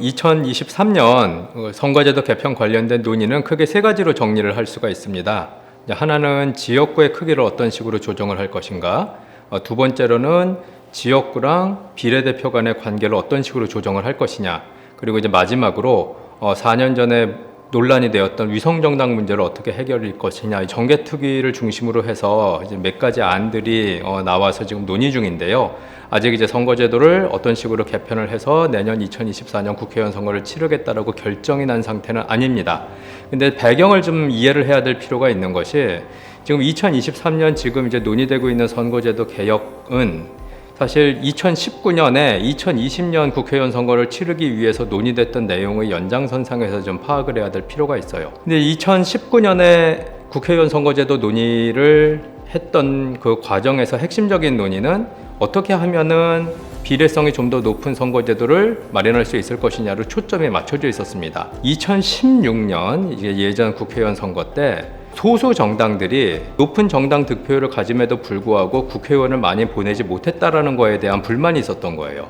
2023년 선거제도 개편 관련된 논의는 크게 세 가지로 정리를 할 수가 있습니다. 하나는 지역구의 크기를 어떤 식으로 조정을 할 것인가, 두 번째로는 지역구랑 비례대표 간의 관계를 어떤 식으로 조정을 할 것이냐, 그리고 이제 마지막으로 4년 전에 논란이 되었던 위성정당 문제를 어떻게 해결할 것이냐, 정개특위를 중심으로 해서 이제 몇 가지 안들이 나와서 지금 논의 중인데요. 아직 이제 선거제도를 어떤 식으로 개편을 해서 내년 2024년 국회의원 선거를 치르겠다라고 결정이 난 상태는 아닙니다. 근데 배경을 좀 이해를 해야 될 필요가 있는 것이, 지금 2023년 지금 이제 논의되고 있는 선거제도 개혁은 사실 2019년에 2020년 국회의원 선거를 치르기 위해서 논의됐던 내용의 연장선상에서 좀 파악을 해야 될 필요가 있어요. 근데 2019년에 국회의원 선거제도 논의를 했던 그 과정에서 핵심적인 논의는 어떻게 하면은 비례성이 좀 더 높은 선거제도를 마련할 수 있을 것이냐로 초점이 맞춰져 있었습니다. 2016년 이제 예전 국회의원 선거 때 소수 정당들이 높은 정당 득표율을 가짐에도 불구하고 국회의원을 많이 보내지 못했다라는 거에 대한 불만이 있었던 거예요.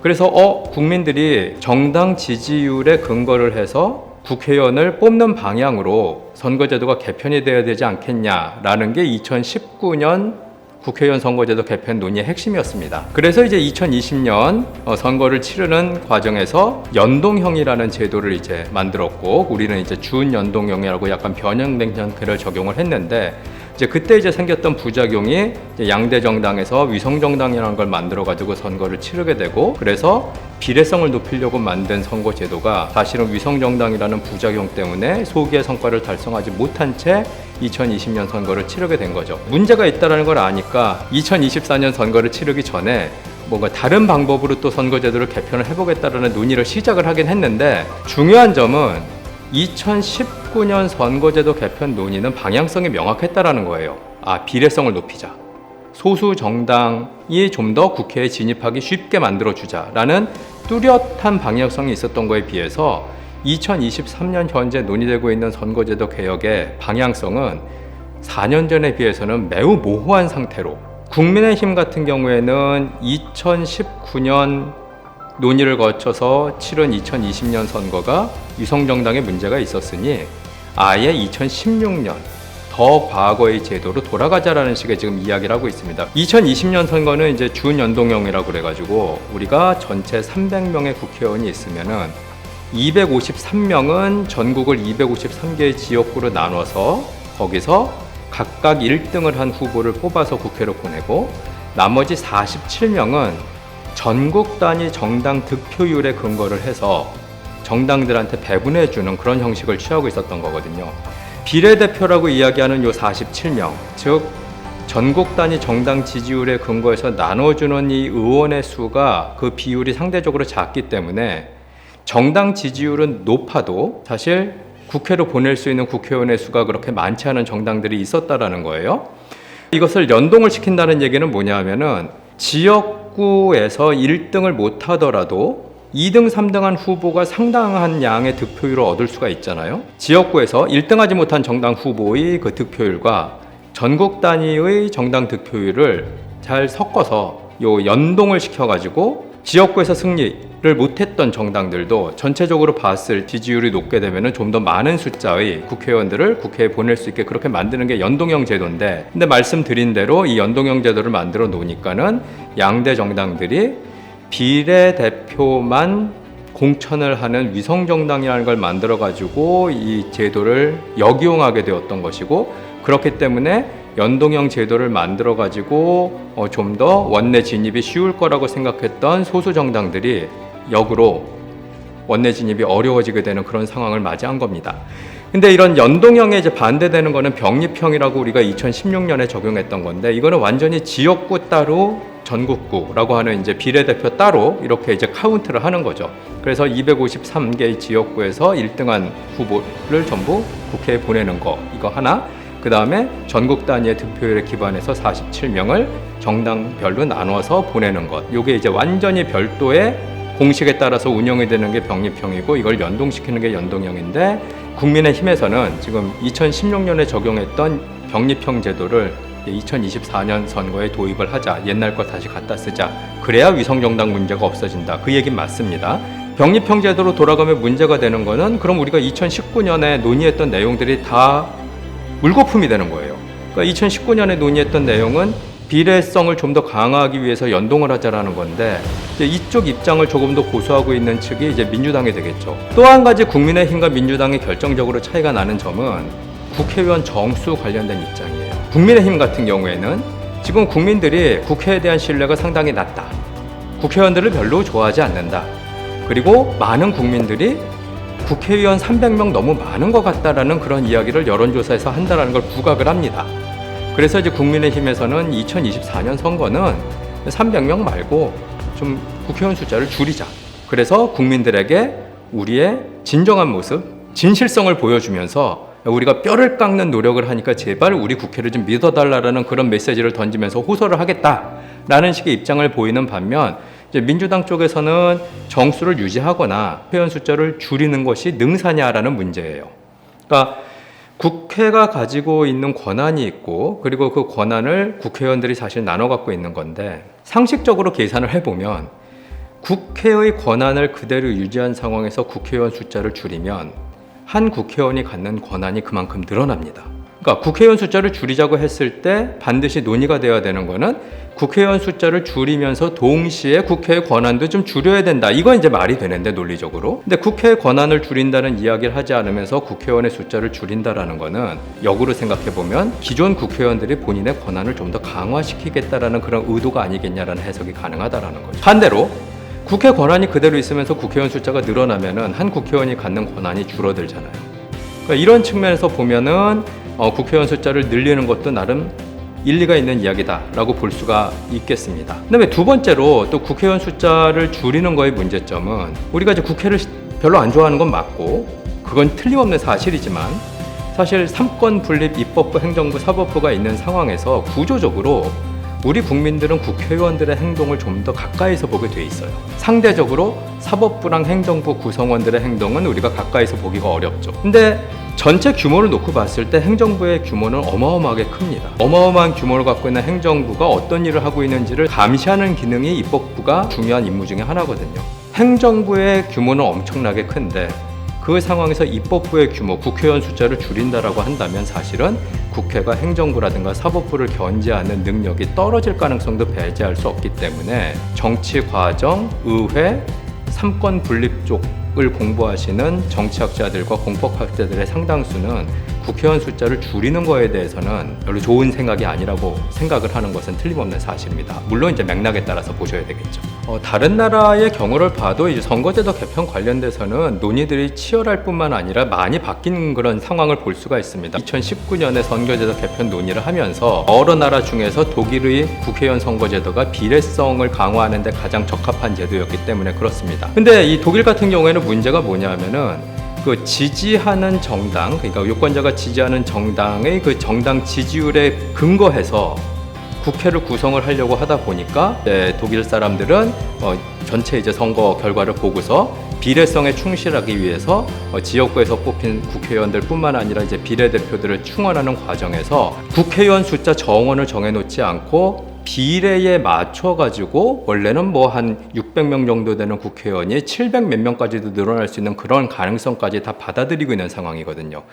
그래서 국민들이 정당 지지율에 근거를 해서 국회의원을 뽑는 방향으로 선거제도가 개편이 되어야 되지 않겠냐라는 게 2019년 국회의원 선거제도 개편 논의의 핵심이었습니다. 그래서 이제 2020년 선거를 치르는 과정에서 연동형이라는 제도를 이제 만들었고, 우리는 이제 준연동형이라고 약간 변형된 형태를 적용을 했는데, 이제 그때 이제 생겼던 부작용이 이제 양대 정당에서 위성 정당이라는 걸 만들어 가지고 선거를 치르게 되고, 그래서 비례성을 높이려고 만든 선거 제도가 사실은 위성 정당이라는 부작용 때문에 소기의 성과를 달성하지 못한 채 2020년 선거를 치르게 된 거죠. 문제가 있다는 걸 아니까 2024년 선거를 치르기 전에 뭔가 다른 방법으로 또 선거제도를 개편을 해보겠다는 논의를 시작을 하긴 했는데, 중요한 점은 2019년 선거제도 개편 논의는 방향성이 명확했다라는 거예요. 비례성을 높이자, 소수 정당이 좀 더 국회에 진입하기 쉽게 만들어주자라는 뚜렷한 방향성이 있었던 거에 비해서 2023년 현재 논의되고 있는 선거제도 개혁의 방향성은 4년 전에 비해서는 매우 모호한 상태로, 국민의힘 같은 경우에는 2019년 논의를 거쳐서 치른 2020년 선거가 위성정당에 문제가 있었으니 아예 2016년 더 과거의 제도로 돌아가자라는 식의 지금 이야기를 하고 있습니다. 2020년 선거는 이제 준연동형이라고 그래가지고 우리가 전체 300명의 국회의원이 있으면은 253명은 전국을 253개의 지역구로 나눠서 거기서 각각 1등을 한 후보를 뽑아서 국회로 보내고, 나머지 47명은 전국 단위 정당 득표율에 근거를 해서 정당들한테 배분해주는 그런 형식을 취하고 있었던 거거든요. 비례대표라고 이야기하는 요 47명, 즉 전국 단위 정당 지지율에 근거해서 나눠주는 이 의원의 수가, 그 비율이 상대적으로 작기 때문에 정당 지지율은 높아도 사실 국회로 보낼 수 있는 국회의원의 수가 그렇게 많지 않은 정당들이 있었다라는 거예요. 이것을 연동을 시킨다는 얘기는 뭐냐 하면은, 지역구에서 1등을 못 하더라도 2등, 3등한 후보가 상당한 양의 득표율을 얻을 수가 있잖아요. 지역구에서 1등하지 못한 정당 후보의 그 득표율과 전국 단위의 정당 득표율을 잘 섞어서 요 연동을 시켜가지고 지역구에서 승리를 못했던 정당들도 전체적으로 봤을 지지율이 높게 되면 좀 더 많은 숫자의 국회의원들을 국회에 보낼 수 있게 그렇게 만드는 게 연동형 제도인데, 근데 말씀드린 대로 이 연동형 제도를 만들어 놓으니까는 양대 정당들이 비례대표만 공천을 하는 위성정당이라는 걸 만들어 가지고 이 제도를 역이용하게 되었던 것이고, 그렇기 때문에 연동형 제도를 만들어 가지고 좀 더 원내 진입이 쉬울 거라고 생각했던 소수 정당들이 역으로 원내 진입이 어려워지게 되는 그런 상황을 맞이한 겁니다. 근데 이런 연동형에 이제 반대되는 거는 병립형이라고 우리가 2016년에 적용했던 건데, 이거는 완전히 지역구 따로 전국구라고 하는 이제 비례대표 따로 이렇게 이제 카운트를 하는 거죠. 그래서 253개의 지역구에서 1등한 후보를 전부 국회에 보내는 거, 이거 하나. 그 다음에 전국 단위의 득표율에 기반해서 47명을 정당별로 나눠서 보내는 것. 이게 이제 완전히 별도의 공식에 따라서 운영이 되는 게 병립형이고, 이걸 연동시키는 게 연동형인데, 국민의힘에서는 지금 2016년에 적용했던 병립형 제도를 2024년 선거에 도입을 하자, 옛날 거 다시 갖다 쓰자, 그래야 위성정당 문제가 없어진다, 그 얘기는 맞습니다. 병립형 제도로 돌아가면 문제가 되는 거는 그럼 우리가 2019년에 논의했던 내용들이 다 물거품이 되는 거예요. 그러니까 2019년에 논의했던 내용은 비례성을 좀 더 강화하기 위해서 연동을 하자라는 건데 이제 이쪽 입장을 조금 더 고수하고 있는 측이 이제 민주당이 되겠죠. 또 한 가지 국민의힘과 민주당이 결정적으로 차이가 나는 점은 국회의원 정수 관련된 입장이에요. 국민의힘 같은 경우에는 지금 국민들이 국회에 대한 신뢰가 상당히 낮다. 국회의원들을 별로 좋아하지 않는다. 그리고 많은 국민들이 국회의원 300명 너무 많은 것 같다라는 그런 이야기를 여론조사에서 한다는 걸 부각을 합니다. 그래서 이제 국민의힘에서는 2024년 선거는 300명 말고 좀 국회의원 숫자를 줄이자. 그래서 국민들에게 우리의 진정한 모습, 진실성을 보여주면서 우리가 뼈를 깎는 노력을 하니까 제발 우리 국회를 좀 믿어달라는 그런 메시지를 던지면서 호소를 하겠다라는 식의 입장을 보이는 반면 이제 민주당 쪽에서는 정수를 유지하거나 회원 숫자를 줄이는 것이 능사냐라는 문제예요. 그러니까 국회가 가지고 있는 권한이 있고 그리고 그 권한을 국회의원들이 사실 나눠 갖고 있는 건데 상식적으로 계산을 해보면 국회의 권한을 그대로 유지한 상황에서 국회의원 숫자를 줄이면 한 국회의원이 갖는 권한이 그만큼 늘어납니다. 그러니까 국회의원 숫자를 줄이자고 했을 때 반드시 논의가 되어야 되는 거는 국회의원 숫자를 줄이면서 동시에 국회의 권한도 좀 줄여야 된다. 이건 이제 말이 되는데 논리적으로. 근데 국회의 권한을 줄인다는 이야기를 하지 않으면서 국회의원의 숫자를 줄인다라는 거는 역으로 생각해 보면 기존 국회의원들이 본인의 권한을 좀 더 강화시키겠다라는 그런 의도가 아니겠냐라는 해석이 가능하다라는 거죠. 반대로 국회 권한이 그대로 있으면서 국회의원 숫자가 늘어나면은 한 국회의원이 갖는 권한이 줄어들잖아요. 그러니까 이런 측면에서 보면은 국회의원 숫자를 늘리는 것도 나름 일리가 있는 이야기다라고 볼 수가 있겠습니다. 그다음에 두 번째로 또 국회의원 숫자를 줄이는 거의 문제점은 우리가 이제 국회를 별로 안 좋아하는 건 맞고 그건 틀림없는 사실이지만 사실 삼권 분립 입법부, 행정부, 사법부가 있는 상황에서 구조적으로 우리 국민들은 국회의원들의 행동을 좀 더 가까이서 보게 돼 있어요. 상대적으로 사법부랑 행정부 구성원들의 행동은 우리가 가까이서 보기가 어렵죠. 근데 전체 규모를 놓고 봤을 때 행정부의 규모는 어마어마하게 큽니다. 어마어마한 규모를 갖고 있는 행정부가 어떤 일을 하고 있는지를 감시하는 기능이 입법부가 중요한 임무 중에 하나거든요. 행정부의 규모는 엄청나게 큰데 그 상황에서 입법부의 규모, 국회의원 숫자를 줄인다라고 한다면 사실은 국회가 행정부라든가 사법부를 견제하는 능력이 떨어질 가능성도 배제할 수 없기 때문에 정치 과정, 의회, 삼권 분립 쪽을 공부하시는 정치학자들과 공법학자들의 상당수는 국회의원 숫자를 줄이는 거에 대해서는 별로 좋은 생각이 아니라고 생각을 하는 것은 틀림없는 사실입니다. 물론 이제 맥락에 따라서 보셔야 되겠죠. 다른 나라의 경우를 봐도 이제 선거제도 개편 관련돼서는 논의들이 치열할 뿐만 아니라 많이 바뀐 그런 상황을 볼 수가 있습니다. 2019년에 선거제도 개편 논의를 하면서 여러 나라 중에서 독일의 국회의원 선거제도가 비례성을 강화하는 데 가장 적합한 제도였기 때문에 그렇습니다. 근데 이 독일 같은 경우에는 문제가 뭐냐면은 그 지지하는 정당, 그러니까 유권자가 지지하는 정당의 그 정당 지지율에 근거해서 국회를 구성을 하려고 하다 보니까 독일 사람들은 전체 이제 선거 결과를 보고서 비례성에 충실하기 위해서 지역구에서 뽑힌 국회의원들뿐만 아니라 이제 비례대표들을 충원하는 과정에서 국회의원 숫자 정원을 정해놓지 않고 비례에 맞춰가지고 원래는 뭐 한 600명 정도 되는 국회의원이 700 몇 명까지도 늘어날 수 있는 그런 가능성까지 다 받아들이고 있는 상황이거든요.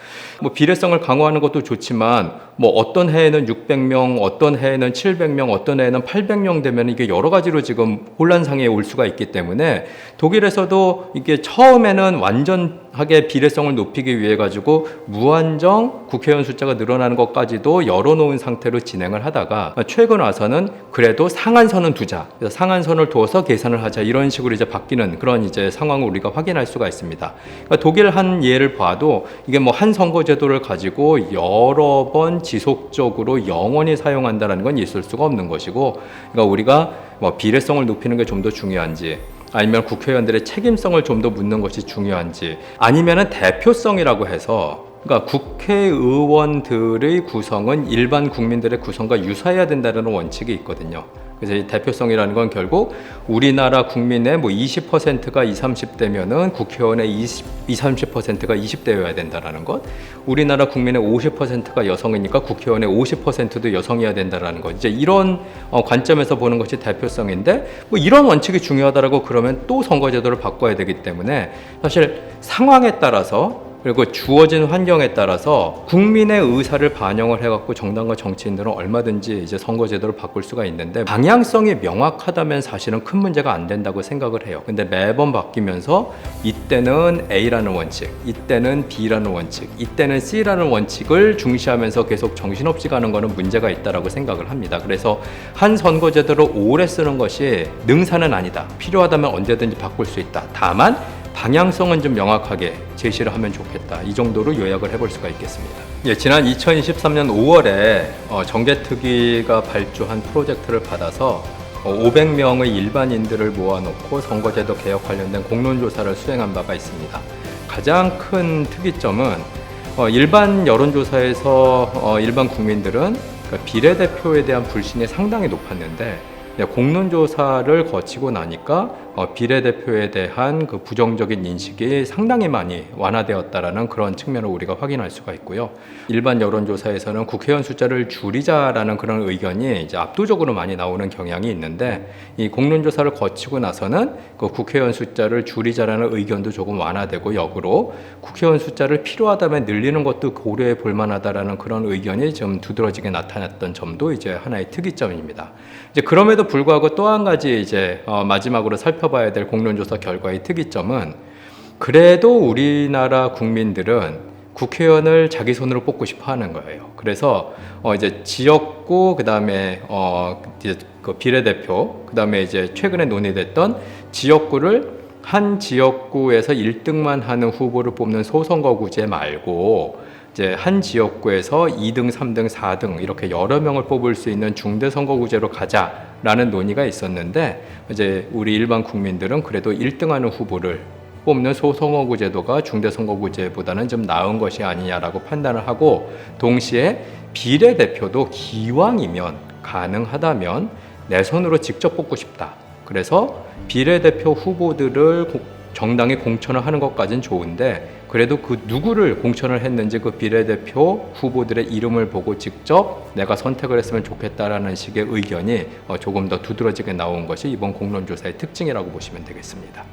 뭐 비례성을 강화하는 것도 좋지만 뭐 어떤 해에는 600명, 어떤 해에는 700명, 어떤 해에는 800명 되면 이게 여러 가지로 지금 혼란상에 올 수가 있기 때문에 독일에서도 이게 처음에는 완전하게 비례성을 높이기 위해 가지고 무한정 국회의원 숫자가 늘어나는 것까지도 열어놓은 상태로 진행을 하다가 최근 와서는 그래도 상한선은 두자. 그래서 상한선을 두어서 계산을 하자. 이런 식으로 이제 바뀌는 그런 이제 상황을 우리가 확인할 수가 있습니다. 그러니까 독일 한 예를 봐도 이게 뭐 한 선거제도를 가지고 여러 번 지속적으로 영원히 사용한다는 건 있을 수가 없는 것이고, 그러니까 우리가 뭐 비례성을 높이는 게 좀 더 중요한지, 아니면 국회의원들의 책임성을 좀 더 묻는 것이 중요한지, 아니면은 대표성이라고 해서 그러니까 국회의원들의 구성은 일반 국민들의 구성과 유사해야 된다는 원칙이 있거든요. 그래서 이 대표성이라는 건 결국 우리나라 국민의 뭐 20%가 20, 30대면은 국회의원의 30%가 20대여야 된다라는 것. 우리나라 국민의 50%가 여성이니까 국회의원의 50%도 여성이어야 된다라는 것. 이제 이런 관점에서 보는 것이 대표성인데 뭐 이런 원칙이 중요하다라고 그러면 또 선거제도를 바꿔야 되기 때문에 사실 상황에 따라서 그리고 주어진 환경에 따라서 국민의 의사를 반영을 해갖고 정당과 정치인들은 얼마든지 이제 선거제도를 바꿀 수가 있는데 방향성이 명확하다면 사실은 큰 문제가 안 된다고 생각을 해요. 근데 매번 바뀌면서 이때는 A라는 원칙, 이때는 B라는 원칙, 이때는 C라는 원칙을 중시하면서 계속 정신없이 가는 거는 문제가 있다라고 생각을 합니다. 그래서 한 선거제도를 오래 쓰는 것이 능사는 아니다. 필요하다면 언제든지 바꿀 수 있다. 다만 방향성은 좀 명확하게 제시를 하면 좋겠다. 이 정도로 요약을 해볼 수가 있겠습니다. 예, 지난 2023년 5월에 정개특위가 발주한 프로젝트를 받아서 500명의 일반인들을 모아놓고 선거제도 개혁 관련된 공론조사를 수행한 바가 있습니다. 가장 큰 특이점은 일반 여론조사에서 일반 국민들은 비례대표에 대한 불신이 상당히 높았는데 공론조사를 거치고 나니까 비례대표에 대한 그 부정적인 인식이 상당히 많이 완화되었다라는 그런 측면을 우리가 확인할 수가 있고요. 일반 여론조사에서는 국회의원 숫자를 줄이자라는 그런 의견이 이제 압도적으로 많이 나오는 경향이 있는데 이 공론조사를 거치고 나서는 그 국회의원 숫자를 줄이자라는 의견도 조금 완화되고 역으로 국회의원 숫자를 필요하다면 늘리는 것도 고려해 볼 만하다라는 그런 의견이 좀 두드러지게 나타났던 점도 이제 하나의 특이점입니다. 이제 그럼에도 불구하고 또 한 가지 이제 마지막으로 살펴봐야 될 공론조사 결과의 특이점은 그래도 우리나라 국민들은 국회의원을 자기 손으로 뽑고 싶어 하는 거예요. 그래서 이제 지역구 그다음에 이제 그 비례대표 그다음에 이제 최근에 논의됐던 지역구를 한 지역구에서 1등만 하는 후보를 뽑는 소선거구제 말고 이제 한 지역구에서 2등, 3등, 4등 이렇게 여러 명을 뽑을 수 있는 중대선거구제로 가자라는 논의가 있었는데 이제 우리 일반 국민들은 그래도 1등하는 후보를 뽑는 소선거구제도가 중대선거구제보다는 좀 나은 것이 아니냐라고 판단을 하고 동시에 비례대표도 기왕이면 가능하다면 내 손으로 직접 뽑고 싶다. 그래서 비례대표 후보들을 정당이 공천을 하는 것까지는 좋은데 그래도 그 누구를 공천을 했는지 그 비례대표 후보들의 이름을 보고 직접 내가 선택을 했으면 좋겠다라는 식의 의견이 조금 더 두드러지게 나온 것이 이번 공론조사의 특징이라고 보시면 되겠습니다.